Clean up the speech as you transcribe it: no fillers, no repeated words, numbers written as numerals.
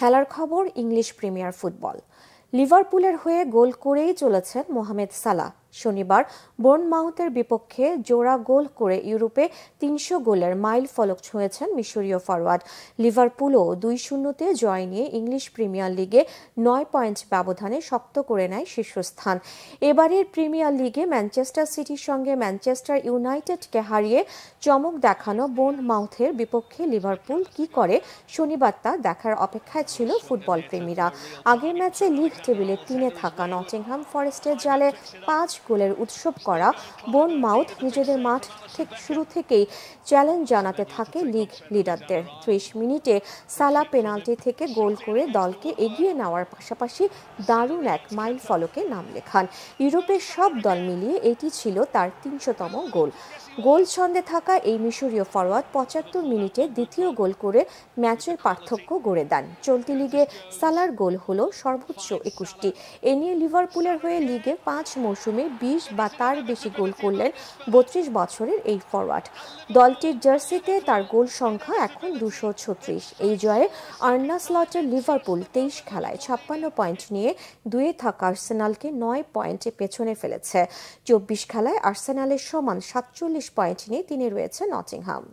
খেলার খবর English premier football. লিভারপুলের হয়ে গোল করেই চলেছেন মোহামেদ সালাহ। শনিবার বোর্নমাউথের বিপক্ষে জোড়া গোল করে ইউরোপে ৩০০ গোলের মাইল ফলক ছুঁয়েছেন মিশরীয় ফরোয়ার্ড। লিভারপুলও ২-০-তে জয় নিয়ে ইংলিশ প্রিমিয়ার লিগে ৯ পয়েন্ট ব্যবধানে শক্ত করে নেয় শীর্ষস্থান। এবারের প্রিমিয়ার লিগে ম্যানচেস্টার সিটির সঙ্গে ম্যানচেস্টার ইউনাইটেডকে হারিয়ে চমক দেখানো বোর্নমাউথের বিপক্ষে লিভারপুল কি করে শনিবার তা দেখার অপেক্ষায় ছিল ফুটবল প্রেমীরা। আগের ম্যাচে লিগ টেবিলে ৩-এ থাকা নটিংহাম ফরেস্টের জালে ৫ গোলের উৎসব করা বোর্নমাউথ নিজেদের মাঠ থেকে শুরু থেকেই চ্যালেঞ্জ জানাতে থাকে লিগ লিডারদের। ৩০ মিনিটে সালা পেনাল্টি থেকে গোল করে দলকে এগিয়ে নেওয়ার পাশাপাশি দারুণ এক মাইল ফলকে নাম লেখান। ইউরোপের সব দল মিলিয়ে এটি ছিল তার ৩০০তম গোল। গোল ছন্দে থাকা এই মিশরীয় ফরোয়ার্ড ৭৫ মিনিটে দ্বিতীয় গোল করে ম্যাচের পার্থক্য গড়ে দেন। চলতি লিগে সালার গোল হল সর্বোচ্চ ২১টি। এ নিয়ে লিভারপুলের হয়ে লিগে ৫ মৌসুমে ২০ বা তার বেশি গোল করলেন ৩২ বছরের এই ফরোয়ার্ড। দলটির জার্সিতে তার গোল সংখ্যা এখন ২৩৬। এই জয়ে আর্নে স্লটের লিভারপুল ২৩ খেলায় ৫৬ পয়েন্ট নিয়ে ২-এ থাকা আর্সেনালকে ৯ পয়েন্টে পেছনে ফেলেছে। ২৪ খেলায় আর্সেনালের সমান ৪৭ পয়েন্ট নিয়ে ৩-এ রয়েছে নটিংহাম।